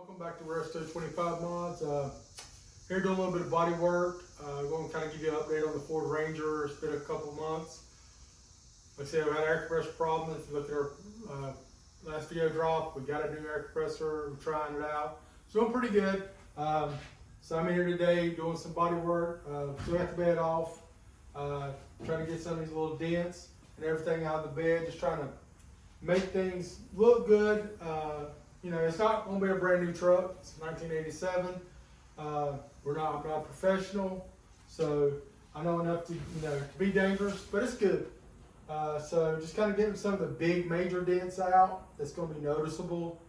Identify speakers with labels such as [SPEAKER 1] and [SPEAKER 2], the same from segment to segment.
[SPEAKER 1] Welcome back to Resto 25 Mods. Here doing a little bit of body work. Going to kind of give you an update on the Ford Ranger. It's been a couple months. Like I said, we had an air compressor problem. If you look at our last video drop, we got a new air compressor. We're trying it out. It's doing pretty good. So I'm here today doing some body work. Still got the bed off. Trying to get some of these little dents and everything out of the bed. Just trying to make things look good. You know, it's not going to be a brand new truck. It's 1987. I'm not a professional, so I know enough to to be dangerous, but it's good. So just kind of getting some of the big major dents out that's going to be noticeable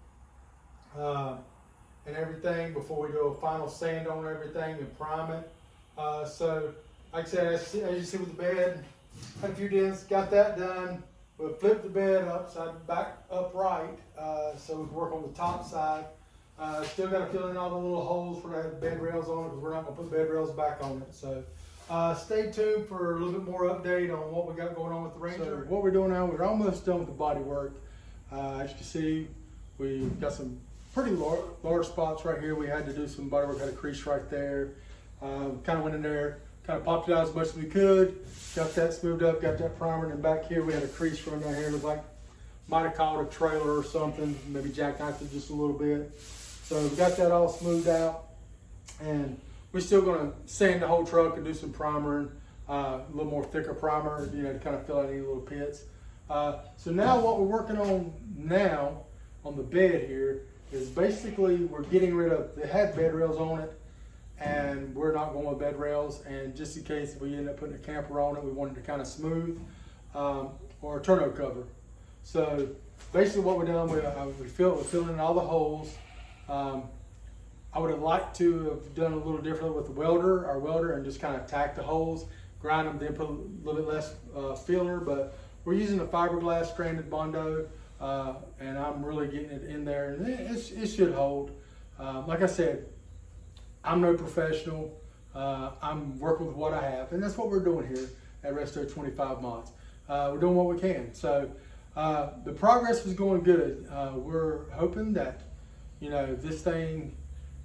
[SPEAKER 1] and everything before we do a final sand on everything and prime it. So like I said, as you see with the bed, had a few dents, got that done. We'll flip the bed back upright, so we can work on the top side. Still got to fill in all the little holes where I have bed rails on it, because we're not going to put bed rails back on it. So stay tuned for a little bit more update on what we got going on with the Ranger. So what we're doing now, we're almost done with the body work. As you can see, we've got some pretty large spots right here. We had to do some body work, had a crease right there. Kind of went in there, kind of popped it out as much as we could, got that smoothed up, got that primer, and then back here we had a crease run down here. It looked like might have caught a trailer or something, maybe jackknifed it just a little bit. So we got that all smoothed out, and we're still going to sand the whole truck and do some primering, a little more thicker primer, to kind of fill out any little pits. So now what we're working on now on the bed here is basically we're getting rid of, it had bed rails on it, and we're not going with bed rails, and just in case if we end up putting a camper on it, we wanted to kind of smooth, or a tonneau cover. So basically what we're doing, we're filling in all the holes. I would have liked to have done a little different with our welder, and just kind of tack the holes, grind them, then put a little bit less filler, but we're using a fiberglass stranded Bondo, and I'm really getting it in there, and it should hold. Like I said, I'm no professional. I'm working with what I have, and that's what we're doing here at Resto 25 Mods. We're doing what we can. So the progress is going good. We're hoping that this thing,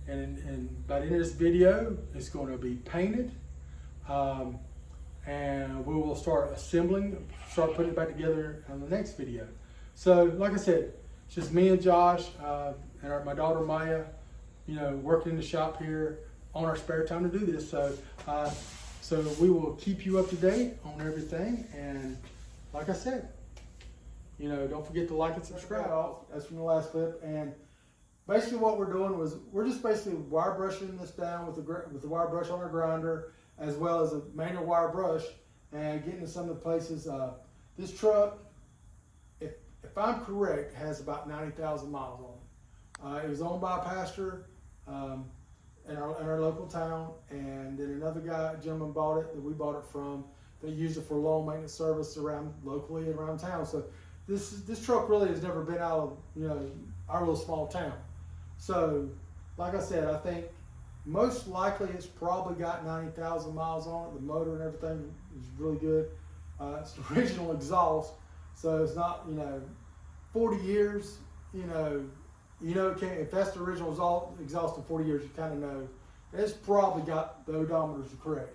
[SPEAKER 1] and by the end of this video, it's going to be painted, and we will start putting it back together on the next video. So like I said, it's just me and Josh and my daughter Maya, working in the shop here on our spare time to do this. So so we will keep you up to date on everything, and like I said, don't forget to like and subscribe. That's from the last clip. And basically what we're doing was we're just basically wire brushing this down with the wire brush on our grinder, as well as a manual wire brush, and getting to some of the places. This truck, if I'm correct, has about 90,000 miles on it. It was owned by a pastor in our local town, and then another gentleman bought it that we bought it from. They used it for loan maintenance service locally around town. So this truck really has never been out of our little small town. So like I said, I think most likely it's probably got 90,000 miles on it. The motor and everything is really good. It's the original exhaust, so it's not 40 years. If that's the original exhaust in 40 years, you kind of know it's probably got the odometers correct.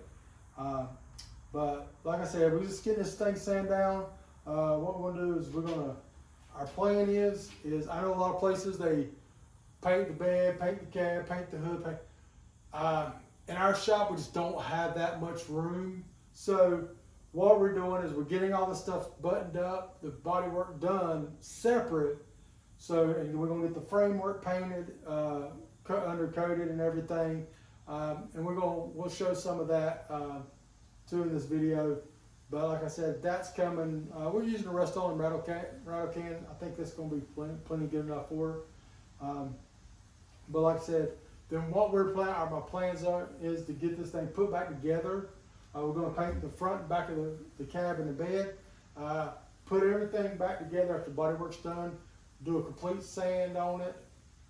[SPEAKER 1] But like I said, we're just getting this thing sand down. What we're gonna do is our plan is I know a lot of places they paint the bed, paint the cab, paint the hood. In our shop, we just don't have that much room. So what we're doing is we're getting all the stuff buttoned up, the body work done separate. So, and we're gonna get the framework painted, undercoated and everything. And we'll show some of that too in this video. But like I said, that's coming. We're using a Rust-Oleum rattle can. I think that's gonna be plenty good enough for it. But like I said, then what my plans is to get this thing put back together. We're gonna paint the front and back of the cab and the bed. Put everything back together after the body work's done. Do a complete sand on it,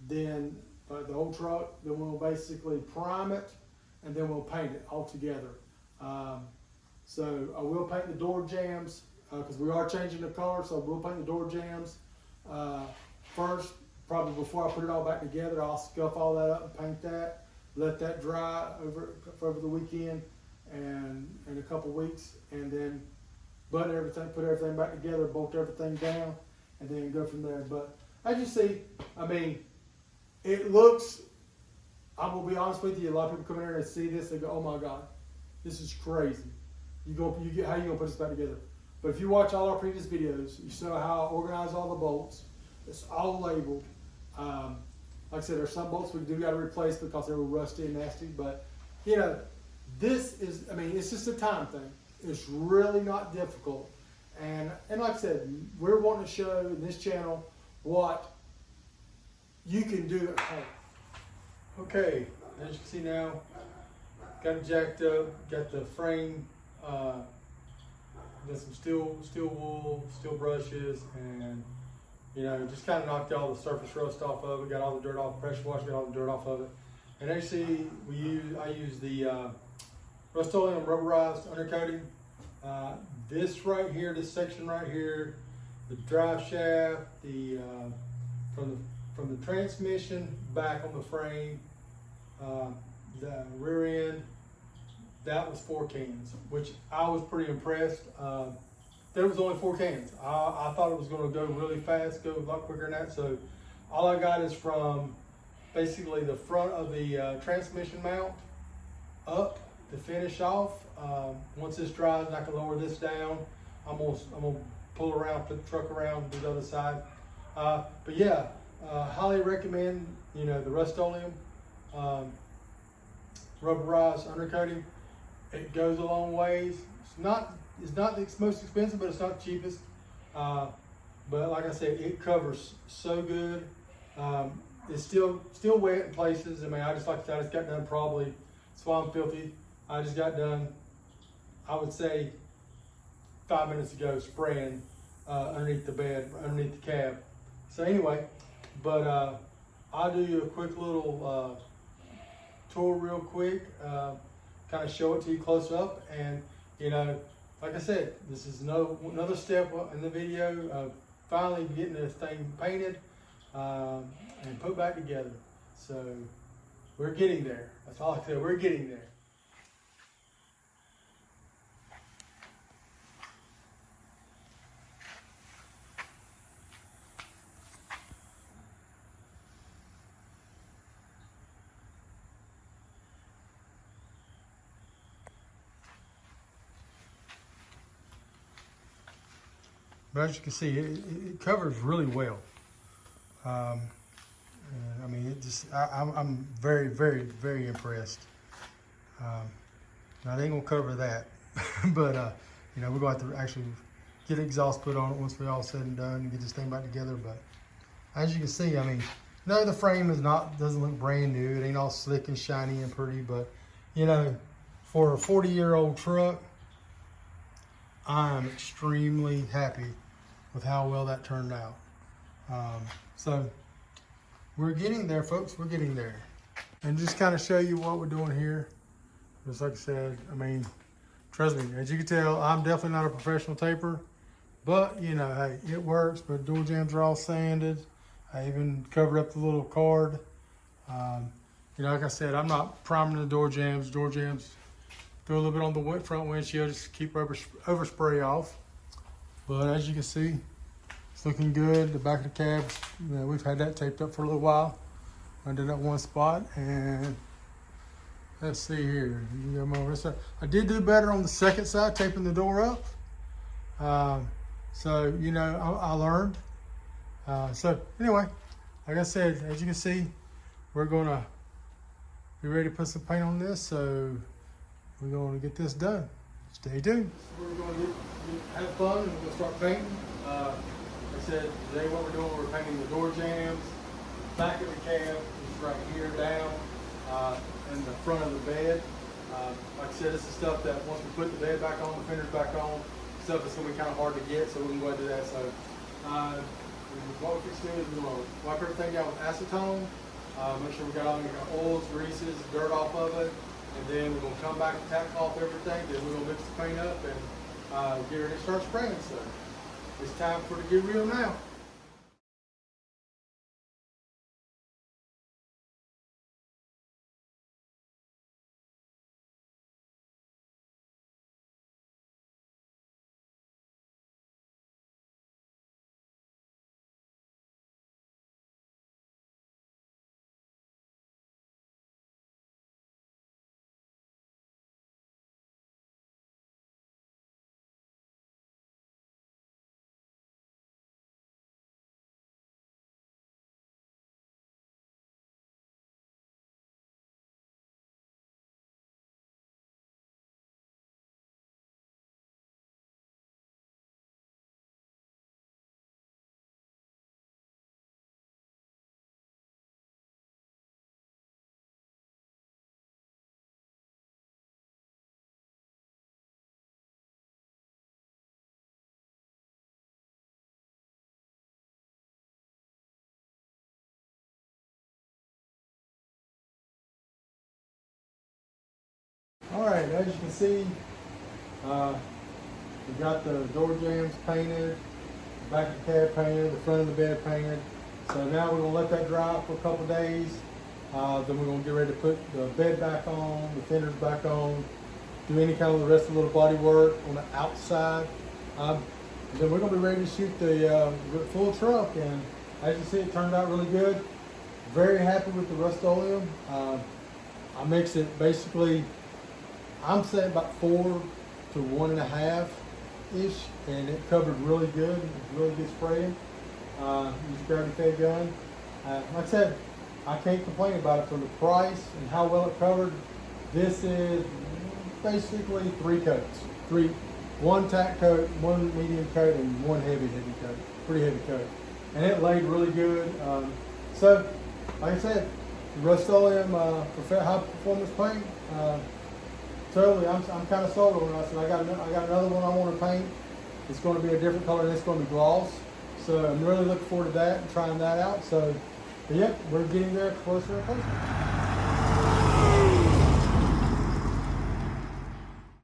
[SPEAKER 1] then the whole truck. Then we'll basically prime it, and then we'll paint it all together. So I will paint the door jambs because we are changing the color. So we'll paint the door jambs first, probably before I put it all back together, I'll scuff all that up and paint that, let that dry over the weekend and in a couple weeks, and then button everything, put everything back together, bolt everything down, and then go from there. But as you see, I mean, it looks, I will be honest with you, a lot of people come in here and see this, they go, oh my God, this is crazy. How you gonna put this back together? But if you watch all our previous videos, you saw how I organize all the bolts. It's all labeled. Like I said, there's some bolts we do got to replace because they were rusty and nasty. But you know, this is, I mean, it's just a time thing. It's really not difficult. And like I said, we're wanting to show in this channel what you can do at home. Okay, as you can see now, got it jacked up, got the frame, got some steel wool, steel brushes, and you know, just kind of knocked all the surface rust off of it, got all the dirt off, pressure wash, got all the dirt off of it. And as you see, I use the Rust-Oleum rubberized undercoating. This right here, this section right here, the drive shaft, from the transmission back on the frame, the rear end, that was 4 cans, which I was pretty impressed. There was only 4 cans. I thought it was going to go really fast, go a lot quicker than that. So all I got is from basically the front of the transmission mount up to finish off. Once this dries and I can lower this down, I'm gonna pull around, put the truck around, do the other side. But yeah, highly recommend, you know, the Rust-Oleum rubberized undercoating. It goes a long ways. It's not the most expensive, but it's not the cheapest. But like I said, it covers so good. It's still wet in places. I mean, I just got done probably, that's why I'm filthy. I just got done, I would say 5 minutes ago, spraying underneath the bed, underneath the cab. So anyway, but I'll do you a quick little tour real quick, kind of show it to you close up. And you know, like I said, this is another step in the video of finally getting this thing painted and put back together. So we're getting there. That's all I said, we're getting there. But as you can see, it covers really well. I mean, I'm very, very, very impressed. Now, they ain't gonna cover that, but you know, we're going to have to actually get exhaust put on it once we're all said and done and get this thing back together. But as you can see, I mean, no, the frame doesn't look brand new. It ain't all slick and shiny and pretty, but you know, for a 40-year-old truck, I'm extremely happy with how well that turned out. So we're getting there, folks. We're getting there. And just kind of show you what we're doing here. Just like I said, I mean, trust me, as you can tell, I'm definitely not a professional taper, but you know, hey, it works. But door jambs are all sanded. I even covered up the little card. You know, like I said, I'm not priming the door jambs. Door jambs go a little bit on the front windshield just to keep overspray off. But as you can see, it's looking good. The back of the cab, you know, we've had that taped up for a little while. I did that one spot, and let's see here. You can go over this side. I did do better on the second side, taping the door up. So you know, I learned. So anyway, like I said, as you can see, we're gonna be ready to put some paint on this. So we're gonna get this done. Stay tuned. We're going to have fun and we're going to start painting. Like I said, today what we're doing, we're painting the door jambs. Back of the cab is right here down in the front of the bed. Like I said, this is stuff that once we put the bed back on, the fenders back on, stuff that's going to be kind of hard to get, so we're going to go ahead and do that. So what we're going to do is we're going to wipe everything down with acetone. Make sure we got all the oils, greases, dirt off of it. And then we're going to come back and tack off everything. Then we're going to mix the paint up and get ready to start spraying. So it's time for the get real now. right, as you can see, we got the door jambs painted, the back of the cab painted, the front of the bed painted. So now we're gonna let that dry for a couple days. Then we're gonna get ready to put the bed back on, the fenders back on, do any kind of the rest of the little body work on the outside. And then we're gonna be ready to shoot the full truck. And as you see, it turned out really good. Very happy with the Rust-Oleum. I mixed it basically, I'm saying about 4 to 1.5 ish, and it covered really good. It was really good spraying. Used gravity fed gun. Like I said, I can't complain about it for the price and how well it covered. This is basically 3 coats. One tack coat, one medium coat, and one heavy coat. Pretty heavy coat. And it laid really good. So, like I said, Rust-Oleum high performance paint. Totally, I'm kind of sold on it. I got another one I want to paint. It's going to be a different color, and it's going to be gloss. So I'm really looking forward to that and trying that out. So, but yeah, we're getting there closer and closer.